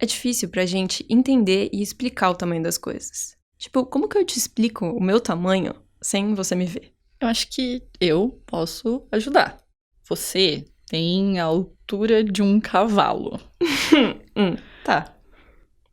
É difícil pra gente entender e explicar o tamanho das coisas. Tipo, como que eu te explico o meu tamanho sem você me ver? Eu acho que eu posso ajudar. Você tem a altura de um cavalo. Tá.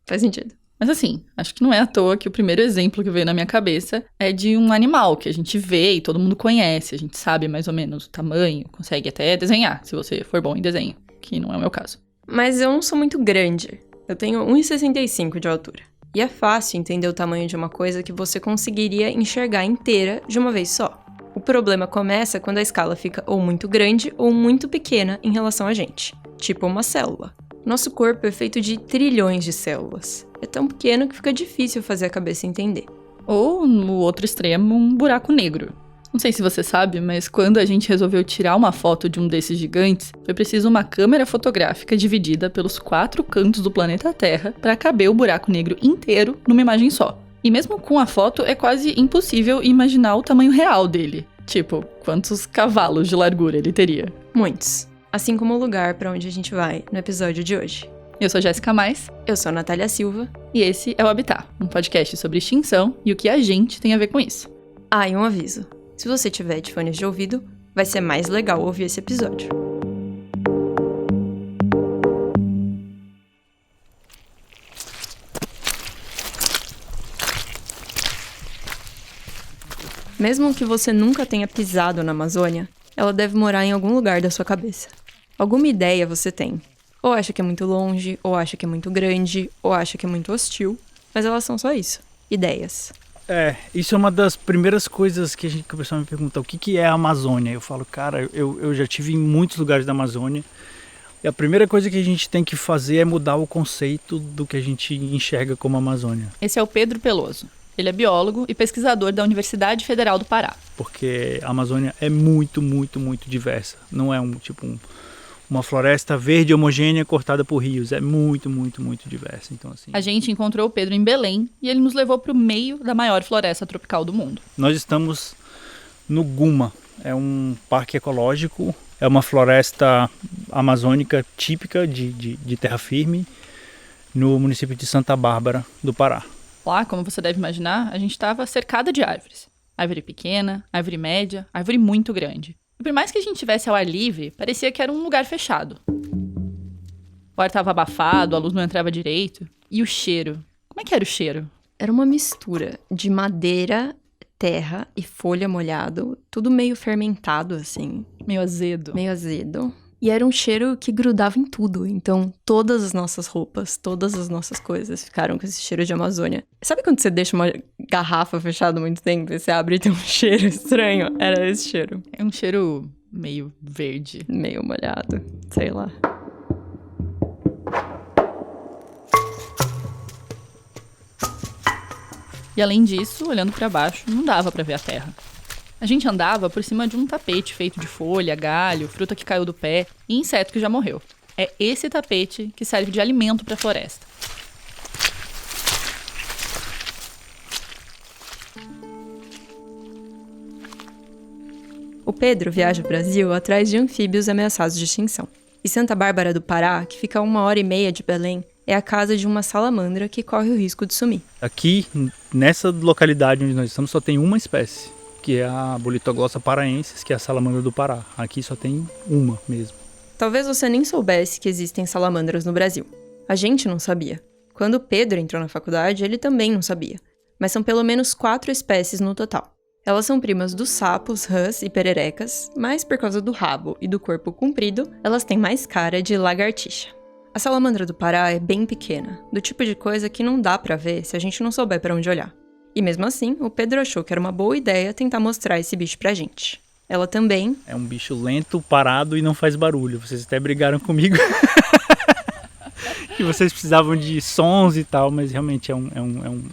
Faz sentido. Mas assim, acho que não é à toa que o primeiro exemplo que veio na minha cabeça é de um animal que a gente vê e todo mundo conhece. A gente sabe mais ou menos o tamanho, consegue até desenhar, se você for bom em desenho, que não é o meu caso. Mas eu não sou muito grande. Eu tenho 1,65 de altura. E é fácil entender o tamanho de uma coisa que você conseguiria enxergar inteira de uma vez só. O problema começa quando a escala fica ou muito grande ou muito pequena em relação a gente. Tipo uma célula. Nosso corpo é feito de trilhões de células. É tão pequeno que fica difícil fazer a cabeça entender. Ou, no outro extremo, um buraco negro. Não sei se você sabe, mas quando a gente resolveu tirar uma foto de um desses gigantes, foi preciso uma câmera fotográfica dividida pelos 4 cantos do planeta Terra para caber o buraco negro inteiro numa imagem só. E mesmo com a foto, é quase impossível imaginar o tamanho real dele. Tipo, quantos cavalos de largura ele teria. Muitos. Assim como o lugar para onde a gente vai no episódio de hoje. Eu sou Jéssica Mais. Eu sou a Natália Silva. E esse é o Habitat, um podcast sobre extinção e o que a gente tem a ver com isso. Ah, e um aviso. Se você tiver de fones de ouvido, vai ser mais legal ouvir esse episódio. Mesmo que você nunca tenha pisado na Amazônia, ela deve morar em algum lugar da sua cabeça. Alguma ideia você tem. Ou acha que é muito longe, ou acha que é muito grande, ou acha que é muito hostil. Mas elas são só isso. Ideias. Isso é uma das primeiras coisas que o pessoal me pergunta, o que é a Amazônia? Eu falo, cara, eu já tive em muitos lugares da Amazônia, e a primeira coisa que a gente tem que fazer é mudar o conceito do que a gente enxerga como Amazônia. Esse é o Pedro Peloso. Ele é biólogo e pesquisador da Universidade Federal do Pará. Porque a Amazônia é muito, muito, muito diversa. Não é uma floresta verde homogênea cortada por rios. É muito, muito, muito diversa. Então, assim, a gente encontrou o Pedro em Belém e ele nos levou para o meio da maior floresta tropical do mundo. Nós estamos no Guma. É um parque ecológico. É uma floresta amazônica típica de terra firme no município de Santa Bárbara, do Pará. Lá, como você deve imaginar, a gente estava cercada de árvores. Árvore pequena, árvore média, árvore muito grande. E por mais que a gente estivesse ao ar livre, parecia que era um lugar fechado. O ar estava abafado, a luz não entrava direito. E o cheiro? Como é que era o cheiro? Era uma mistura de madeira, terra e folha molhado. Tudo meio fermentado, assim. Meio azedo. Meio azedo. E era um cheiro que grudava em tudo. Então, todas as nossas roupas, todas as nossas coisas ficaram com esse cheiro de Amazônia. Sabe quando você deixa uma garrafa fechada muito tempo e você abre e tem um cheiro estranho? Era esse cheiro. É um cheiro meio verde. Meio molhado, sei lá. E além disso, olhando pra baixo, não dava pra ver a terra. A gente andava por cima de um tapete feito de folha, galho, fruta que caiu do pé e inseto que já morreu. É esse tapete que serve de alimento para a floresta. O Pedro viaja ao Brasil atrás de anfíbios ameaçados de extinção. E Santa Bárbara do Pará, que fica a 1h30 de Belém, é a casa de uma salamandra que corre o risco de sumir. Aqui, nessa localidade onde nós estamos, só tem uma espécie, que é a Bolitoglossa paraensis, que é a salamandra do Pará. Aqui só tem uma mesmo. Talvez você nem soubesse que existem salamandras no Brasil. A gente não sabia. Quando o Pedro entrou na faculdade, ele também não sabia. Mas são pelo menos 4 espécies no total. Elas são primas dos sapos, rãs e pererecas, mas por causa do rabo e do corpo comprido, elas têm mais cara de lagartixa. A salamandra do Pará é bem pequena, do tipo de coisa que não dá pra ver se a gente não souber pra onde olhar. E mesmo assim, o Pedro achou que era uma boa ideia tentar mostrar esse bicho pra gente. Ela também... é um bicho lento, parado e não faz barulho. Vocês até brigaram comigo que vocês precisavam de sons e tal, mas realmente é um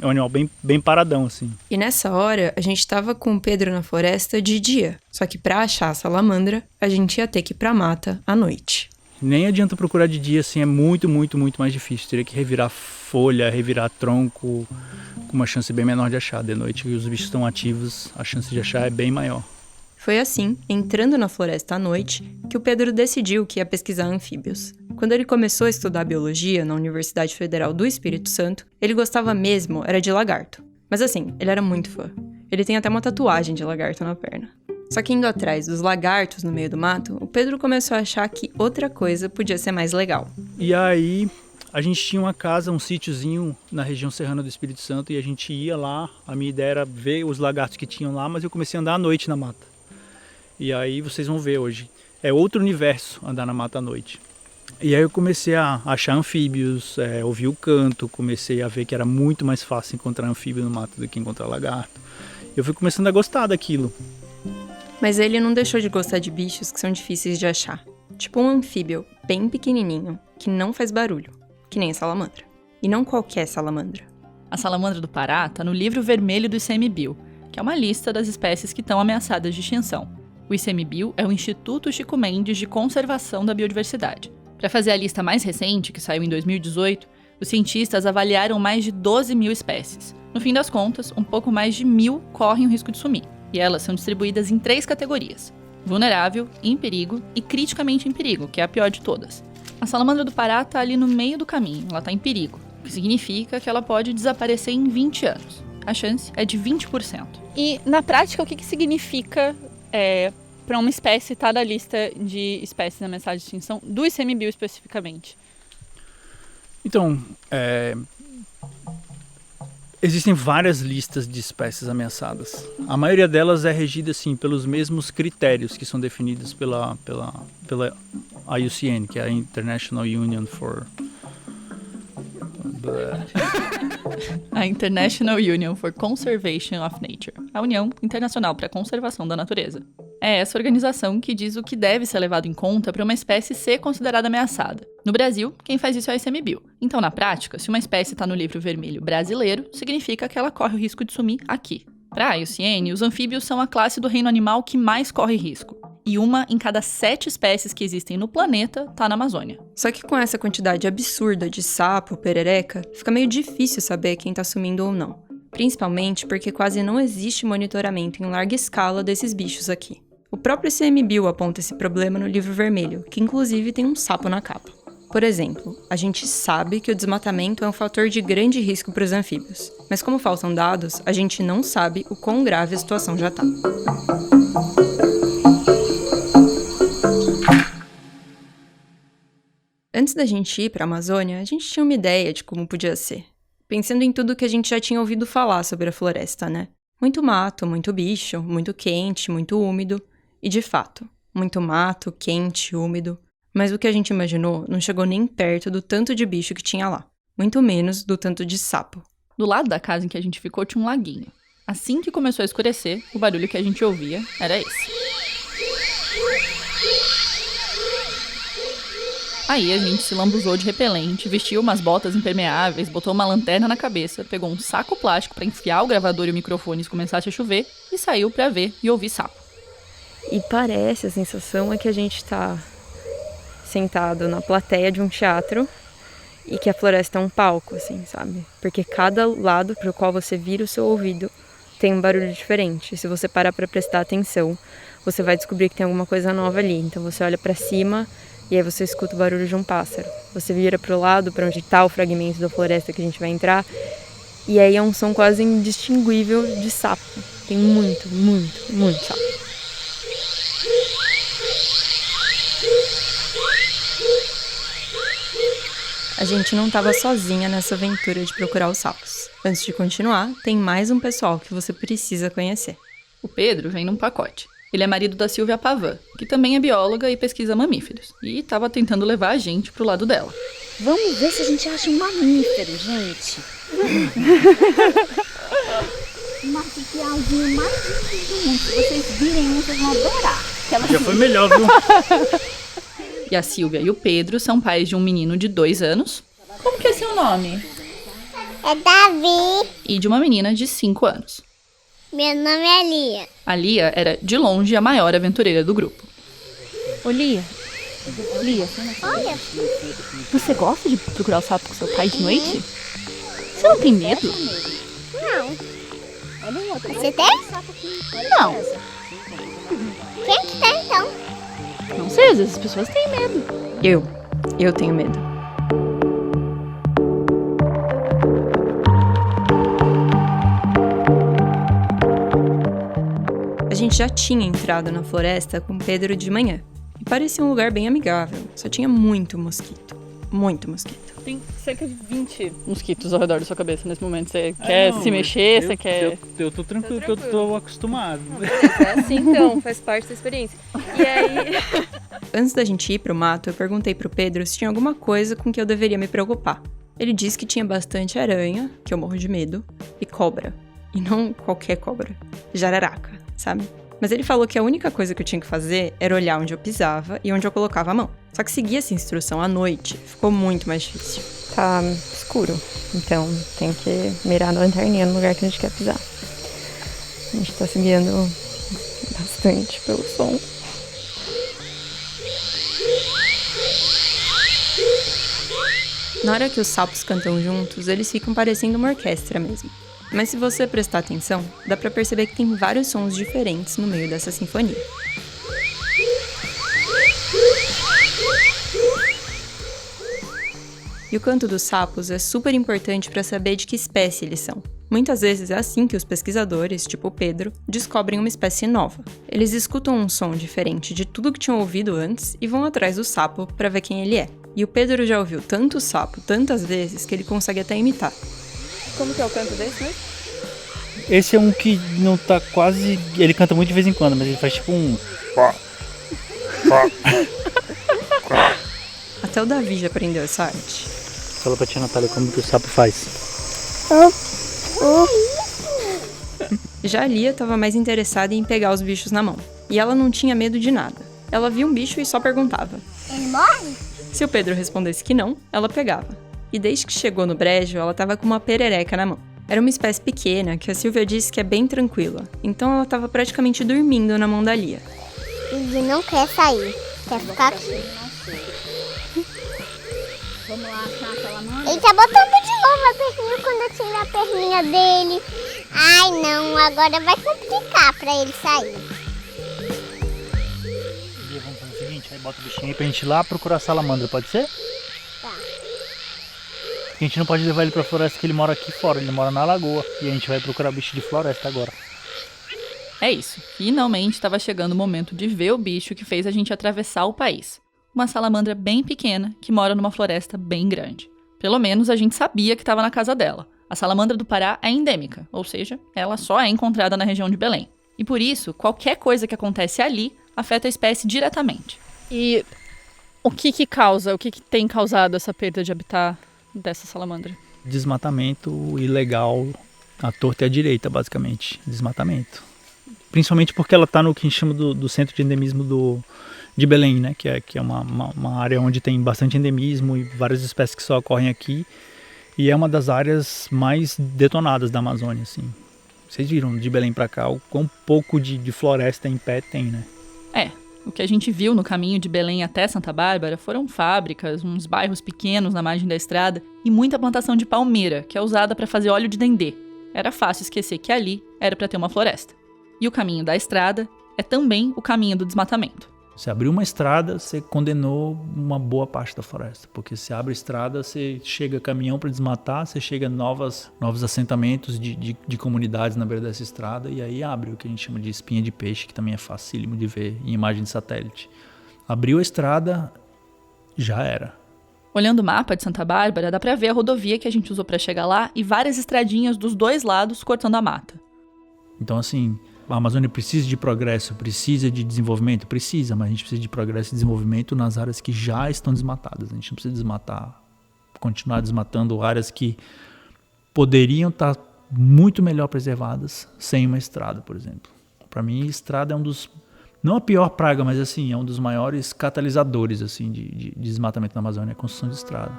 animal bem paradão, assim. E nessa hora, a gente tava com o Pedro na floresta de dia. Só que pra achar a salamandra, a gente ia ter que ir pra mata à noite. Nem adianta procurar de dia, assim, é muito, muito, muito mais difícil. Teria que revirar folha, revirar tronco, com uma chance bem menor de achar. De noite, que os bichos estão ativos, a chance de achar é bem maior. Foi assim, entrando na floresta à noite, que o Pedro decidiu que ia pesquisar anfíbios. Quando ele começou a estudar biologia na Universidade Federal do Espírito Santo, ele gostava mesmo era de lagarto. Mas assim, ele era muito fã. Ele tem até uma tatuagem de lagarto na perna. Só que indo atrás dos lagartos no meio do mato, o Pedro começou a achar que outra coisa podia ser mais legal. E aí a gente tinha uma casa, um sítiozinho na região serrana do Espírito Santo e a gente ia lá. A minha ideia era ver os lagartos que tinham lá, mas eu comecei a andar à noite na mata. E aí vocês vão ver hoje. É outro universo andar na mata à noite. E aí eu comecei a achar anfíbios, ouvir o canto, comecei a ver que era muito mais fácil encontrar anfíbio no mato do que encontrar lagarto. Eu fui começando a gostar daquilo. Mas ele não deixou de gostar de bichos que são difíceis de achar. Tipo um anfíbio bem pequenininho, que não faz barulho, que nem a salamandra. E não qualquer salamandra. A salamandra do Pará tá no livro vermelho do ICMBio, que é uma lista das espécies que estão ameaçadas de extinção. O ICMBio é o Instituto Chico Mendes de Conservação da Biodiversidade. Para fazer a lista mais recente, que saiu em 2018, os cientistas avaliaram mais de 12 mil espécies. No fim das contas, um pouco mais de 1.000 correm o risco de sumir. E elas são distribuídas em 3 categorias: vulnerável, em perigo e criticamente em perigo, que é a pior de todas. A salamandra do Pará está ali no meio do caminho, ela está em perigo, o que significa que ela pode desaparecer em 20 anos. A chance é de 20%. E, na prática, o que significa para uma espécie estar na lista de espécies ameaçadas de extinção, do ICMBio especificamente? Então, existem várias listas de espécies ameaçadas. A maioria delas é regida assim, pelos mesmos critérios que são definidos pela IUCN, que é a International Union for... A International Union for Conservation of Nature, a União Internacional para a Conservação da Natureza. É essa organização que diz o que deve ser levado em conta para uma espécie ser considerada ameaçada. No Brasil, quem faz isso é o ICMBio. Então, na prática, se uma espécie está no livro vermelho brasileiro, significa que ela corre o risco de sumir aqui. Para a IUCN, os anfíbios são a classe do reino animal que mais corre risco. E 1 em cada 7 espécies que existem no planeta está na Amazônia. Só que com essa quantidade absurda de sapo, perereca, fica meio difícil saber quem está sumindo ou não. Principalmente porque quase não existe monitoramento em larga escala desses bichos aqui. O próprio ICMBio aponta esse problema no livro vermelho, que inclusive tem um sapo na capa. Por exemplo, a gente sabe que o desmatamento é um fator de grande risco para os anfíbios, mas como faltam dados, a gente não sabe o quão grave a situação já está. Antes da gente ir para a Amazônia, a gente tinha uma ideia de como podia ser. Pensando em tudo que a gente já tinha ouvido falar sobre a floresta, né? Muito mato, muito bicho, muito quente, muito úmido. E de fato, muito mato, quente, úmido. Mas o que a gente imaginou não chegou nem perto do tanto de bicho que tinha lá. Muito menos do tanto de sapo. Do lado da casa em que a gente ficou tinha um laguinho. Assim que começou a escurecer, o barulho que a gente ouvia era esse. Aí a gente se lambuzou de repelente, vestiu umas botas impermeáveis, botou uma lanterna na cabeça, pegou um saco plástico pra enfiar o gravador e o microfone se começasse a chover e saiu pra ver e ouvir sapo. E parece, a sensação é que a gente tá sentado na plateia de um teatro e que a floresta é um palco, assim, sabe? Porque cada lado pro qual você vira o seu ouvido tem um barulho diferente. E se você parar pra prestar atenção, você vai descobrir que tem alguma coisa nova ali. Então você olha pra cima e aí você escuta o barulho de um pássaro. Você vira pro lado, pra onde tá o fragmento da floresta que a gente vai entrar, e aí é um som quase indistinguível de sapo. Tem muito, muito, muito sapo. A gente não estava sozinha nessa aventura de procurar os sapos. Antes de continuar, tem mais um pessoal que você precisa conhecer. O Pedro vem num pacote. Ele é marido da Silvia Pavan, que também é bióloga e pesquisa mamíferos. E estava tentando levar a gente pro lado dela. Vamos ver se a gente acha um mamífero, gente. O marsupialzinho mais lindo do mundo. Se vocês virem um, vocês vão adorar. Já foi melhor, viu? E a Silvia e o Pedro são pais de um menino de 2 anos. Como que é seu nome? É Davi. E de uma menina de 5 anos. Meu nome é Lia. A Lia era, de longe, a maior aventureira do grupo. Ô, Lia, Olha, você gosta de procurar o sapo com seu pai de noite? Você não tem medo? não. Você tem? Não. Quem que tá então? Não sei, às vezes as pessoas têm medo. Eu tenho medo. A gente já tinha entrado na floresta com Pedro de manhã. E parecia um lugar bem amigável. Só tinha muito mosquito. Muito mosquito. Tem cerca de 20 mosquitos ao redor da sua cabeça nesse momento. Você quer se mexer, você quer... Eu tô tranquilo, que eu tô acostumado. É assim então, faz parte da experiência. E aí... Antes da gente ir pro mato, eu perguntei pro Pedro se tinha alguma coisa com que eu deveria me preocupar. Ele disse que tinha bastante aranha, que eu morro de medo, e cobra. E não qualquer cobra. Jararaca, sabe? Mas ele falou que a única coisa que eu tinha que fazer era olhar onde eu pisava e onde eu colocava a mão. Só que seguir essa instrução à noite ficou muito mais difícil. Tá escuro, então tem que mirar na lanterninha no lugar que a gente quer pisar. A gente tá se guiando bastante pelo som. Na hora que os sapos cantam juntos, eles ficam parecendo uma orquestra mesmo. Mas se você prestar atenção, dá pra perceber que tem vários sons diferentes no meio dessa sinfonia. E o canto dos sapos é super importante para saber de que espécie eles são. Muitas vezes é assim que os pesquisadores, tipo o Pedro, descobrem uma espécie nova. Eles escutam um som diferente de tudo que tinham ouvido antes e vão atrás do sapo para ver quem ele é. E o Pedro já ouviu tanto sapo tantas vezes que ele consegue até imitar. Como que é o canto desse, né? Esse é um que não tá quase... Ele canta muito de vez em quando, mas ele faz tipo um... Até o Davi já aprendeu essa arte. Fala pra tia Natália como que o sapo faz. Já a Lia estava mais interessada em pegar os bichos na mão. E ela não tinha medo de nada. Ela via um bicho e só perguntava. Ele morre? Se o Pedro respondesse que não, ela pegava. E desde que chegou no brejo, ela estava com uma perereca na mão. Era uma espécie pequena, que a Silvia disse que é bem tranquila. Então ela estava praticamente dormindo na mão da Lia. Ele não quer sair, quer ficar aqui. Vamos lá achar aquela mãe? Ele tá botando de novo a perninha quando eu tirar a perninha dele. Ai não, agora vai complicar pra ele sair. Vamos fazer o seguinte, aí bota o bichinho aí pra gente ir lá procurar a salamandra, pode ser? Tá. A gente não pode levar ele pra floresta, que ele mora aqui fora, ele mora na lagoa. E a gente vai procurar bicho de floresta agora. É isso. Finalmente estava chegando o momento de ver o bicho que fez a gente atravessar o país. Uma salamandra bem pequena que mora numa floresta bem grande. Pelo menos a gente sabia que estava na casa dela. A salamandra do Pará é endêmica, ou seja, ela só é encontrada na região de Belém. E por isso, qualquer coisa que acontece ali afeta a espécie diretamente. E o que tem causado essa perda de habitat dessa salamandra? Desmatamento ilegal, à torta e à direita, basicamente. Desmatamento. Principalmente porque ela está no que a gente chama do centro de endemismo de Belém, né? Que é uma área onde tem bastante endemismo e várias espécies que só ocorrem aqui. E é uma das áreas mais detonadas da Amazônia, assim. Vocês viram de Belém para cá o quão pouco de floresta em pé tem, né? O que a gente viu no caminho de Belém até Santa Bárbara foram fábricas, uns bairros pequenos na margem da estrada e muita plantação de palmeira, que é usada para fazer óleo de dendê. Era fácil esquecer que ali era para ter uma floresta. E o caminho da estrada é também o caminho do desmatamento. Você abriu uma estrada, você condenou uma boa parte da floresta. Porque se abre estrada, você chega caminhão para desmatar, você chega novos assentamentos de comunidades na beira dessa estrada, e aí abre o que a gente chama de espinha de peixe, que também é facílimo de ver em imagem de satélite. Abriu a estrada, já era. Olhando o mapa de Santa Bárbara, dá para ver a rodovia que a gente usou para chegar lá e várias estradinhas dos dois lados cortando a mata. Então, assim, a Amazônia precisa de progresso, precisa de desenvolvimento? Precisa, mas a gente precisa de progresso e desenvolvimento nas áreas que já estão desmatadas. A gente não precisa continuar desmatando áreas que poderiam estar muito melhor preservadas sem uma estrada, por exemplo. Para mim, estrada é não a pior praga, mas assim, é um dos maiores catalisadores assim, de desmatamento na Amazônia, a construção de estrada.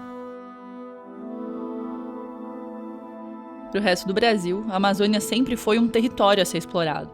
Para o resto do Brasil, a Amazônia sempre foi um território a ser explorado.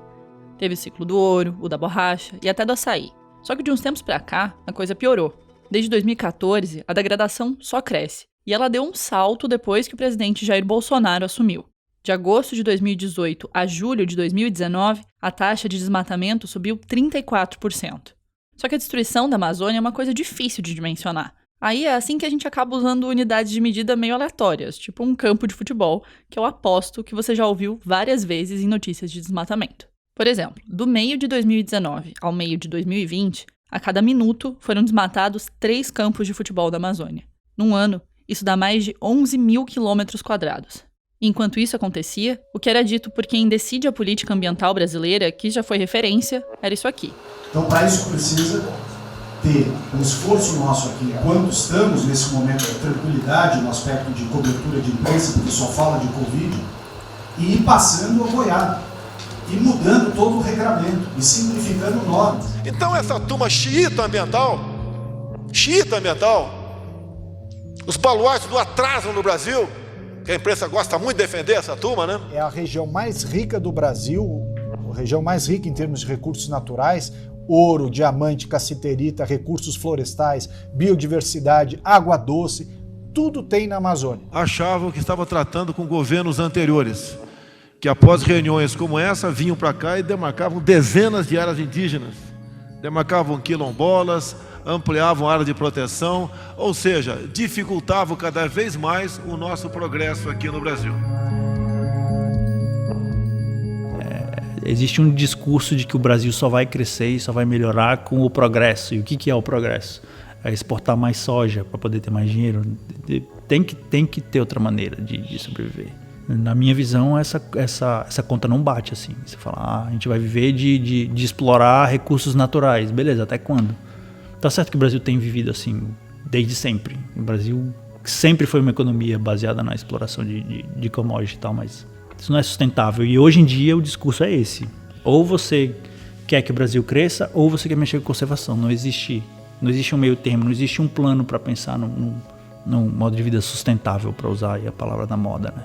Teve o ciclo do ouro, o da borracha e até do açaí. Só que de uns tempos para cá, a coisa piorou. Desde 2014, a degradação só cresce. E ela deu um salto depois que o presidente Jair Bolsonaro assumiu. De agosto de 2018 a julho de 2019, a taxa de desmatamento subiu 34%. Só que a destruição da Amazônia é uma coisa difícil de dimensionar. Aí é assim que a gente acaba usando unidades de medida meio aleatórias, tipo um campo de futebol, que eu aposto que você já ouviu várias vezes em notícias de desmatamento. Por exemplo, do meio de 2019 ao meio de 2020, a cada minuto foram desmatados 3 campos de futebol da Amazônia. Num ano, isso dá mais de 11 mil quilômetros quadrados. Enquanto isso acontecia, o que era dito por quem decide a política ambiental brasileira, que já foi referência, era isso aqui. Então, para isso precisa ter um esforço nosso aqui, enquanto estamos nesse momento de tranquilidade, no aspecto de cobertura de imprensa, porque só fala de Covid, e ir passando a boiada, e mudando todo o regramento, e simplificando normas. Então essa turma xiita ambiental, os baluartes do atraso no Brasil, que a imprensa gosta muito de defender essa turma, né? É a região mais rica do Brasil, a região mais rica em termos de recursos naturais, ouro, diamante, cassiterita, recursos florestais, biodiversidade, água doce, tudo tem na Amazônia. Achavam que estavam tratando com governos anteriores, que após reuniões como essa, vinham para cá e demarcavam dezenas de áreas indígenas, demarcavam quilombolas, ampliavam a área de proteção, ou seja, dificultavam cada vez mais o nosso progresso aqui no Brasil. Existe um discurso de que o Brasil só vai crescer e só vai melhorar com o progresso. E o que é o progresso? É exportar mais soja para poder ter mais dinheiro. Tem que ter outra maneira de sobreviver. Na minha visão, essa conta não bate assim. Você fala, a gente vai viver de explorar recursos naturais. Beleza, até quando? Tá certo que o Brasil tem vivido assim desde sempre. O Brasil sempre foi uma economia baseada na exploração de commodities e tal, mas isso não é sustentável. E hoje em dia o discurso é esse. Ou você quer que o Brasil cresça, ou você quer mexer com conservação. Não existe um meio termo, não existe um plano para pensar num modo de vida sustentável, para usar aí a palavra da moda, né?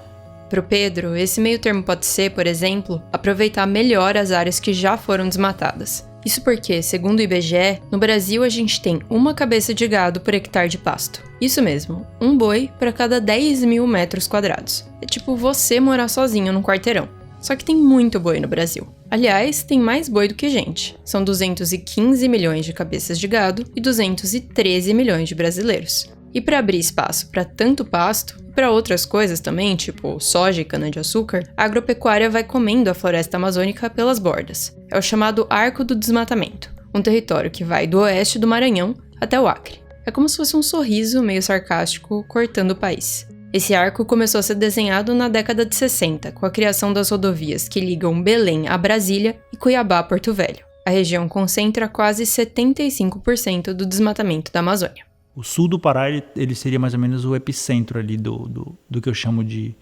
Para o Pedro, esse meio termo pode ser, por exemplo, aproveitar melhor as áreas que já foram desmatadas. Isso porque, segundo o IBGE, no Brasil a gente tem uma cabeça de gado por hectare de pasto. Isso mesmo, um boi para cada 10 mil metros quadrados. É tipo você morar sozinho num quarteirão. Só que tem muito boi no Brasil. Aliás, tem mais boi do que gente. São 215 milhões de cabeças de gado e 213 milhões de brasileiros. E para abrir espaço para tanto pasto, e para outras coisas também, tipo soja e cana-de-açúcar, a agropecuária vai comendo a floresta amazônica pelas bordas. É o chamado Arco do Desmatamento, um território que vai do oeste do Maranhão até o Acre. É como se fosse um sorriso meio sarcástico cortando o país. Esse arco começou a ser desenhado na década de 60, com a criação das rodovias que ligam Belém a Brasília e Cuiabá a Porto Velho. A região concentra quase 75% do desmatamento da Amazônia. O sul do Pará ele seria mais ou menos o epicentro ali do que eu chamo de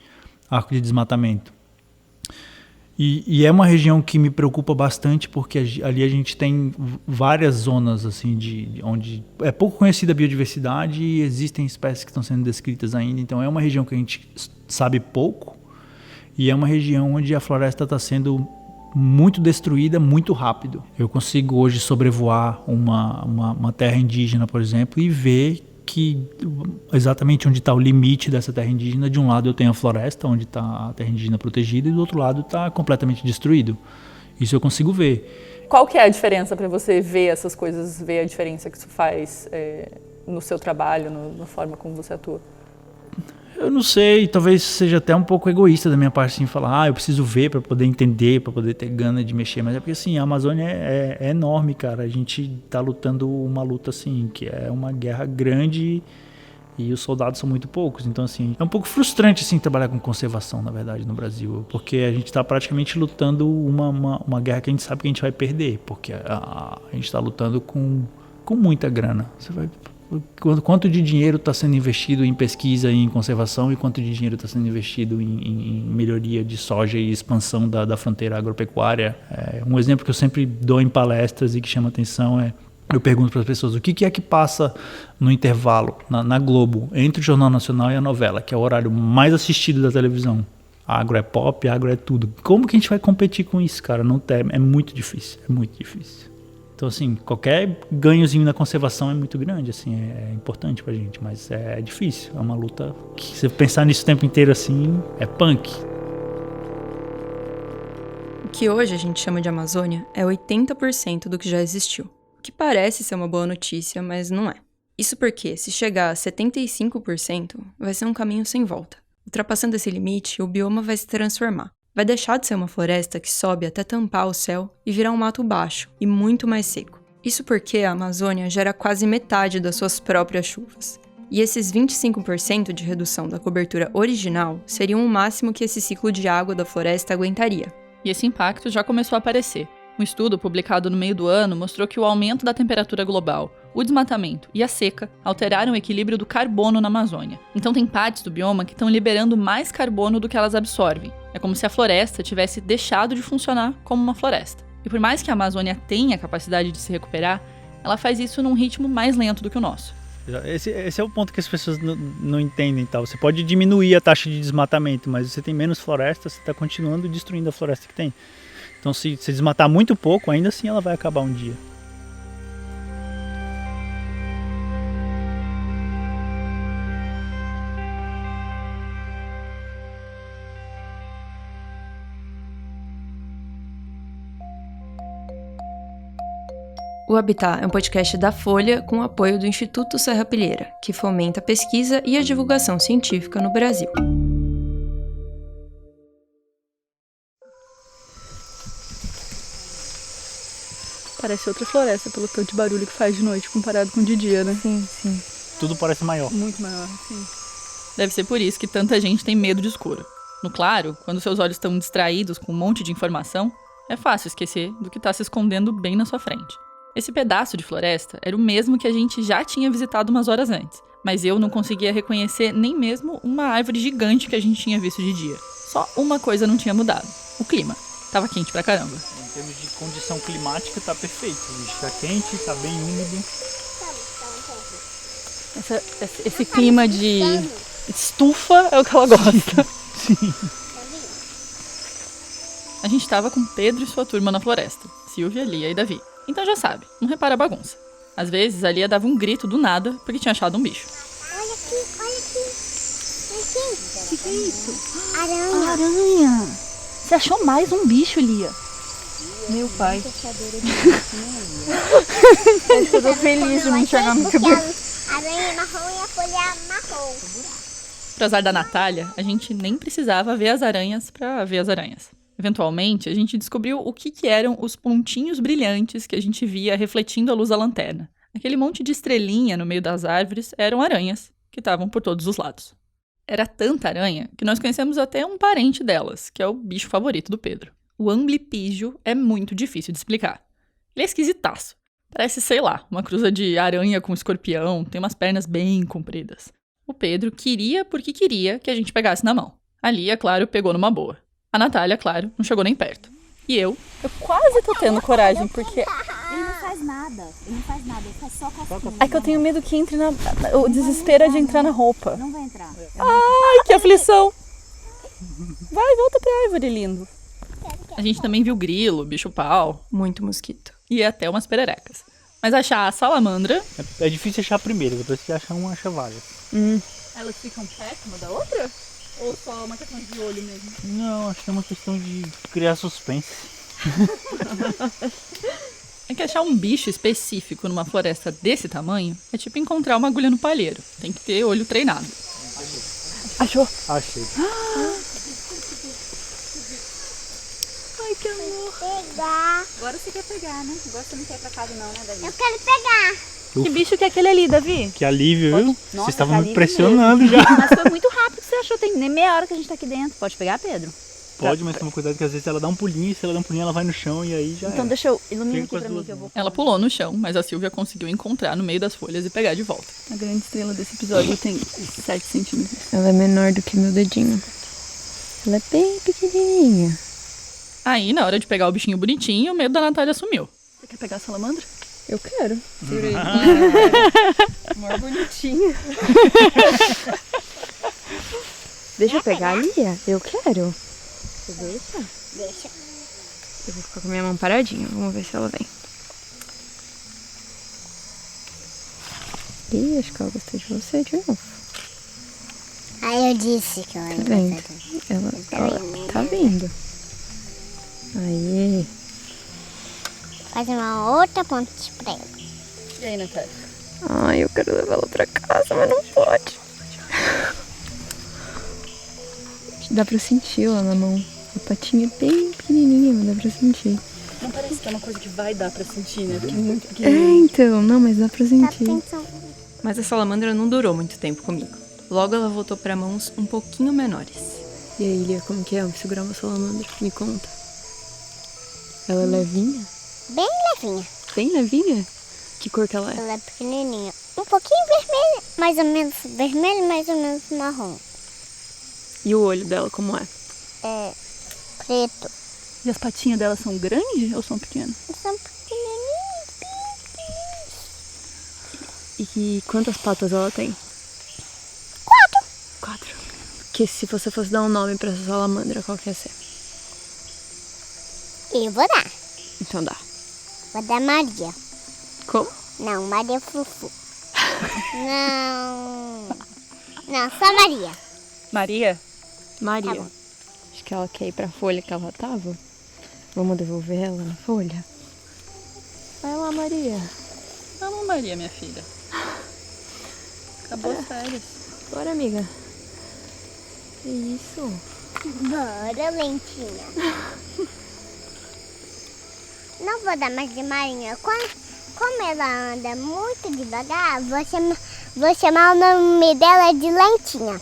arco de desmatamento. E é uma região que me preocupa bastante porque ali a gente tem várias zonas assim onde é pouco conhecida a biodiversidade e existem espécies que estão sendo descritas ainda. Então é uma região que a gente sabe pouco e é uma região onde a floresta está sendo muito destruída muito rápido. Eu consigo hoje sobrevoar uma terra indígena, por exemplo, e ver que exatamente onde está o limite dessa terra indígena, de um lado eu tenho a floresta, onde está a terra indígena protegida, e do outro lado está completamente destruído. Isso eu consigo ver. Qual que é a diferença para você ver essas coisas, ver a diferença que isso faz no seu trabalho, na forma como você atua? Eu não sei, talvez seja até um pouco egoísta da minha parte, assim, falar, eu preciso ver para poder entender, para poder ter gana de mexer, mas é porque, assim, a Amazônia é enorme, cara, a gente tá lutando uma luta, assim, que é uma guerra grande e os soldados são muito poucos, então, assim, é um pouco frustrante, assim, trabalhar com conservação, na verdade, no Brasil, porque a gente tá praticamente lutando uma guerra que a gente sabe que a gente vai perder, porque a gente tá lutando com muita grana, você vai... Quanto de dinheiro está sendo investido em pesquisa e em conservação e quanto de dinheiro está sendo investido em melhoria de soja e expansão da fronteira agropecuária. Um exemplo que eu sempre dou em palestras e que chama atenção eu pergunto para as pessoas o que é que passa no intervalo, na Globo, entre o Jornal Nacional e a novela, que é o horário mais assistido da televisão. Agro é pop, agro é tudo. Como que a gente vai competir com isso, cara? Não tem, é muito difícil, é muito difícil. Então, assim, qualquer ganhozinho na conservação é muito grande, assim, é importante pra gente, mas é difícil, é uma luta que, se você pensar nisso o tempo inteiro, assim, é punk. que hoje a gente chama de Amazônia é 80% do que já existiu. O que parece ser uma boa notícia, mas não é. Isso porque, se chegar a 75%, vai ser um caminho sem volta. Ultrapassando esse limite, o bioma vai se transformar. Vai deixar de ser uma floresta que sobe até tampar o céu e virar um mato baixo e muito mais seco. Isso porque a Amazônia gera quase metade das suas próprias chuvas. E esses 25% de redução da cobertura original seriam o máximo que esse ciclo de água da floresta aguentaria. E esse impacto já começou a aparecer. Um estudo publicado no meio do ano mostrou que o aumento da temperatura global, o desmatamento e a seca alteraram o equilíbrio do carbono na Amazônia. Então tem partes do bioma que estão liberando mais carbono do que elas absorvem. É como se a floresta tivesse deixado de funcionar como uma floresta. E por mais que a Amazônia tenha a capacidade de se recuperar, ela faz isso num ritmo mais lento do que o nosso. Esse é o ponto que as pessoas não entendem. Tal. Você pode diminuir a taxa de desmatamento, mas você tem menos floresta, você está continuando destruindo a floresta que tem. Então, se desmatar muito pouco, ainda assim ela vai acabar um dia. O Habitat é um podcast da Folha com o apoio do Instituto Serrapilheira, que fomenta a pesquisa e a divulgação científica no Brasil. Parece outra floresta pelo tanto de barulho que faz de noite comparado com de dia, né? Sim. Tudo parece maior. Muito maior, sim. Deve ser por isso que tanta gente tem medo de escuro. No claro, quando seus olhos estão distraídos com um monte de informação, é fácil esquecer do que está se escondendo bem na sua frente. Esse pedaço de floresta era o mesmo que a gente já tinha visitado umas horas antes, mas eu não conseguia reconhecer nem mesmo uma árvore gigante que a gente tinha visto de dia. Só uma coisa não tinha mudado: o clima. Tava quente pra caramba. Em termos de condição climática, tá perfeito. Está quente, tá bem úmido. Esse clima de estufa é o que ela gosta. Sim. A gente tava com Pedro e sua turma na floresta, Silvia, Lia e Davi. Então já sabe, não repara a bagunça. Às vezes a Lia dava um grito do nada porque tinha achado um bicho. Olha aqui, olha aqui. O que é isso? Aranha. Aranha. Você achou mais um bicho, Lia? Meu pai. Eu tô feliz de me enxergar no cabelo. A aranha é marrom e a folha é marrom. Pro azar da Natália, a gente nem precisava ver as aranhas pra ver as aranhas. Eventualmente, a gente descobriu o que eram os pontinhos brilhantes que a gente via refletindo a luz da lanterna. Aquele monte de estrelinha no meio das árvores eram aranhas, que estavam por todos os lados. Era tanta aranha que nós conhecemos até um parente delas, que é o bicho favorito do Pedro. O amblipígio é muito difícil de explicar. Ele é esquisitaço. Parece, sei lá, uma cruza de aranha com escorpião, tem umas pernas bem compridas. O Pedro queria porque queria que a gente pegasse na mão. A Lia, claro, pegou numa boa. A Natália, claro, não chegou nem perto. E eu quase tô tendo coragem, porque... Ele não faz nada, ele faz só casquinha. É que eu tenho medo que entre na... O desespero é de entrar na roupa. Não vai entrar. Ai, que aflição! Vai, volta pra árvore, lindo. A gente também viu grilo, bicho-pau. Muito mosquito. E até umas pererecas. Mas achar a salamandra... É difícil achar a primeira, depois que achar uma, acha várias. Elas ficam perto uma da outra? Ou só uma questão de olho mesmo? Não, acho que é uma questão de criar suspense. É que achar um bicho específico numa floresta desse tamanho é tipo encontrar uma agulha no palheiro. Tem que ter olho treinado. Achou? Achei. Ai, que amor. Pegar. Agora você quer pegar, né? Agora você não quer ir pra casa não, né, Davi? Eu quero pegar. Que bicho que é aquele ali, Davi? Que alívio, viu? Nossa, Vocês estavam que me alívio pressionando já. Mas foi muito rápido que você achou. Tem nem meia hora que a gente tá aqui dentro. Pode pegar, Pedro? Pode, mas toma cuidado que às vezes ela dá um pulinho, e se ela dá um pulinho ela vai no chão e aí já Então era. deixa eu iluminar Fica com aqui as pra mim duas que eu vou... Ela pulou no chão, mas a Silvia conseguiu encontrar no meio das folhas e pegar de volta. A grande estrela desse episódio tem 7 centímetros. Ela é menor do que meu dedinho. Ela é bem pequenininha. Aí, na hora de pegar o bichinho bonitinho, o medo da Natália sumiu. Você quer pegar a salamandra? Eu quero. Maior bonitinha. Deixa eu pegar, Lia. Eu quero. Você deixa? Deixa. Eu vou ficar com a minha mão paradinha. Vamos ver se ela vem. Ih, acho que ela gostou de você de novo. Aí eu disse que ela Tá vendo? Ela tá vindo. Aí. Faz uma outra ponte pra ela. E aí, Natália? Ai, eu quero levar ela pra casa, mas não pode. Dá pra sentir lá na mão. A patinha é bem pequenininha, mas dá pra sentir. Não parece que é uma coisa que vai dar pra sentir, né? Porque é muito É, pequenininho. então, não, mas dá pra Tá sentir. pensando. Mas a salamandra não durou muito tempo comigo. Logo ela voltou pra mãos um pouquinho menores. E aí, Lia, como que é segurar uma salamandra? Me conta. Ela é levinha? Bem levinha. Bem levinha? Que cor que ela é? Ela é pequenininha. Um pouquinho vermelha, mais ou menos vermelho, mais ou menos marrom. E o olho dela, como é? É preto. E as patinhas dela são grandes ou são pequenas? São pequenininhos. E quantas patas ela tem? 4. Que se você fosse dar um nome pra essa salamandra, qual que ia ser? Eu vou dar. Então dá. Vou dar Maria. Como? Não, Maria Fufu. Não. Não, só Maria. Maria? Maria. Tá bom. Acho que ela quer ir pra folha que ela tava. Vamos devolver ela na folha? Vai lá, Maria. Vamos, Maria, minha filha. Acabou as férias. Bora, amiga. Que isso? Bora, lentinha. Não vou dar mais de Marinha. Como ela anda muito devagar, vou chamar o nome dela de Lentinha.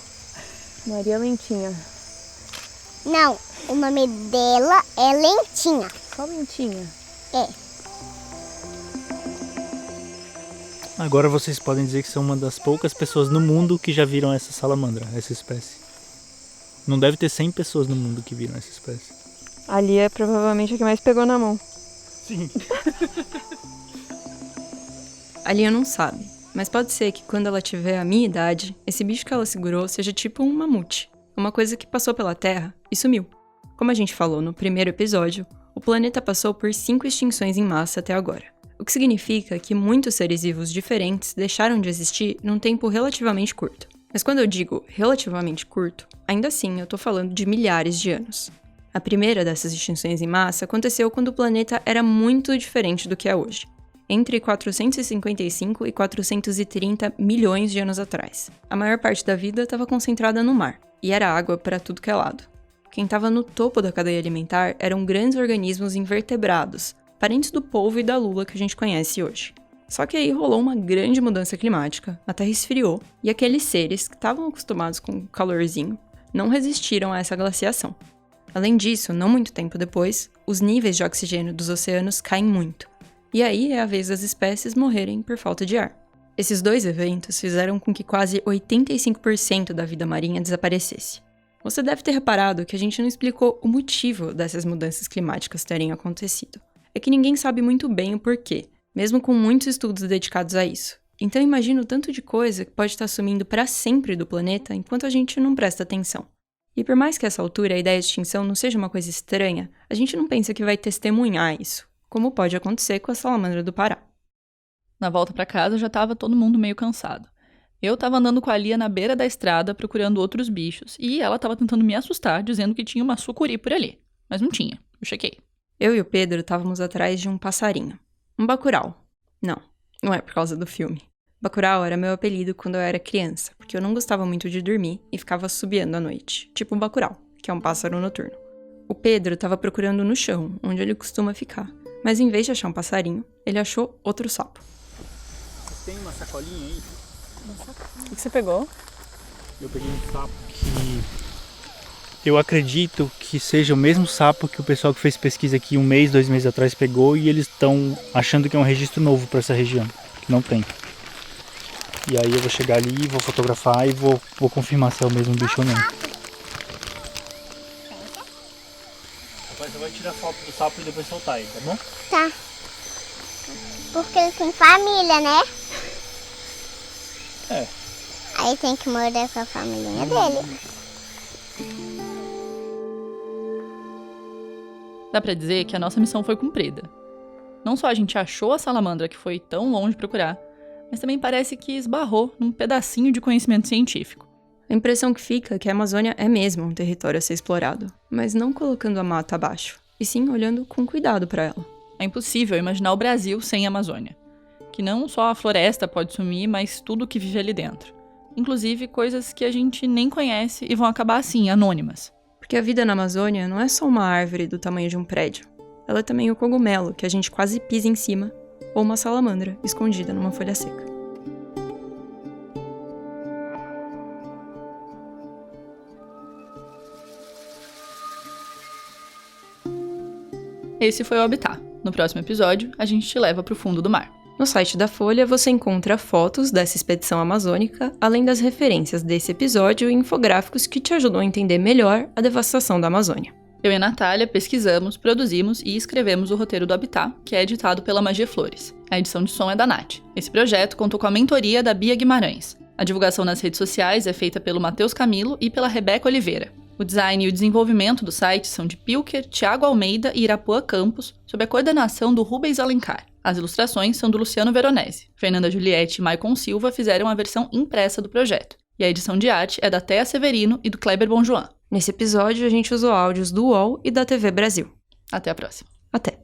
Maria Lentinha. Não, o nome dela é Lentinha. Só Lentinha. É. Agora vocês podem dizer que são uma das poucas pessoas no mundo que já viram essa salamandra, essa espécie. Não deve ter 100 pessoas no mundo que viram essa espécie. A Lia é provavelmente a que mais pegou na mão. Sim. A Lia não sabe, mas pode ser que quando ela tiver a minha idade, esse bicho que ela segurou seja tipo um mamute. Uma coisa que passou pela Terra e sumiu. Como a gente falou no primeiro episódio, o planeta passou por 5 extinções em massa até agora. O que significa que muitos seres vivos diferentes deixaram de existir num tempo relativamente curto. Mas quando eu digo relativamente curto, ainda assim eu tô falando de milhares de anos. A primeira dessas extinções em massa aconteceu quando o planeta era muito diferente do que é hoje, entre 455 e 430 milhões de anos atrás. A maior parte da vida estava concentrada no mar, e era água para tudo que é lado. Quem estava no topo da cadeia alimentar eram grandes organismos invertebrados, parentes do polvo e da lula que a gente conhece hoje. Só que aí rolou uma grande mudança climática, a Terra esfriou, e aqueles seres que estavam acostumados com o calorzinho não resistiram a essa glaciação. Além disso, não muito tempo depois, os níveis de oxigênio dos oceanos caem muito, e aí é a vez das espécies morrerem por falta de ar. Esses dois eventos fizeram com que quase 85% da vida marinha desaparecesse. Você deve ter reparado que a gente não explicou o motivo dessas mudanças climáticas terem acontecido. É que ninguém sabe muito bem o porquê, mesmo com muitos estudos dedicados a isso. Então imagina o tanto de coisa que pode estar sumindo para sempre do planeta enquanto a gente não presta atenção. E por mais que a essa altura a ideia de extinção não seja uma coisa estranha, a gente não pensa que vai testemunhar isso, como pode acontecer com a salamandra do Pará. Na volta pra casa já tava todo mundo meio cansado. Eu tava andando com a Lia na beira da estrada procurando outros bichos, e ela tava tentando me assustar dizendo que tinha uma sucuri por ali. Mas não tinha, eu chequei. Eu e o Pedro estávamos atrás de um passarinho. Um bacurau. Não é por causa do filme. Bacurau era meu apelido quando eu era criança, porque eu não gostava muito de dormir e ficava assobiando à noite, tipo um bacurau, que é um pássaro noturno. O Pedro estava procurando no chão, onde ele costuma ficar, mas em vez de achar um passarinho, ele achou outro sapo. Tem uma sacolinha aí? O que você pegou? Eu peguei um sapo que eu acredito que seja o mesmo sapo que o pessoal que fez pesquisa aqui 1 mês, 2 meses atrás pegou, e eles estão achando que é um registro novo para essa região, que não tem. E aí eu vou chegar ali, vou fotografar e vou confirmar se é o mesmo bicho ou não. Rapaz, você vai tirar foto do sapo e depois soltar ele, tá bom? Tá. Porque ele tem família, né? É. Aí tem que morar com a família dele. Dá pra dizer que a nossa missão foi cumprida. Não só a gente achou a salamandra que foi tão longe procurar, mas também parece que esbarrou num pedacinho de conhecimento científico. A impressão que fica é que a Amazônia é mesmo um território a ser explorado, mas não colocando a mata abaixo. e sim olhando com cuidado para ela. É impossível imaginar o Brasil sem a Amazônia. Que não só a floresta pode sumir, mas tudo que vive ali dentro. Inclusive coisas que a gente nem conhece e vão acabar assim, anônimas. Porque a vida na Amazônia não é só uma árvore do tamanho de um prédio. Ela é também o cogumelo, que a gente quase pisa em cima, ou uma salamandra escondida numa folha seca. Esse foi o Habitat. No próximo episódio, a gente te leva para o fundo do mar. No site da Folha você encontra fotos dessa expedição amazônica, além das referências desse episódio e infográficos que te ajudam a entender melhor a devastação da Amazônia. Eu e a Natália pesquisamos, produzimos e escrevemos o roteiro do Habitat, que é editado pela Magia Flores. A edição de som é da Nath. Esse projeto contou com a mentoria da Bia Guimarães. A divulgação nas redes sociais é feita pelo Matheus Camilo e pela Rebeca Oliveira. O design e o desenvolvimento do site são de Pilker, Thiago Almeida e Irapuã Campos, sob a coordenação do Rubens Alencar. As ilustrações são do Luciano Veronese. Fernanda Juliette e Maicon Silva fizeram a versão impressa do projeto. E a edição de arte é da Thea Severino e do Kleber Bonjoan. Nesse episódio, a gente usou áudios do UOL e da TV Brasil. Até a próxima. Até!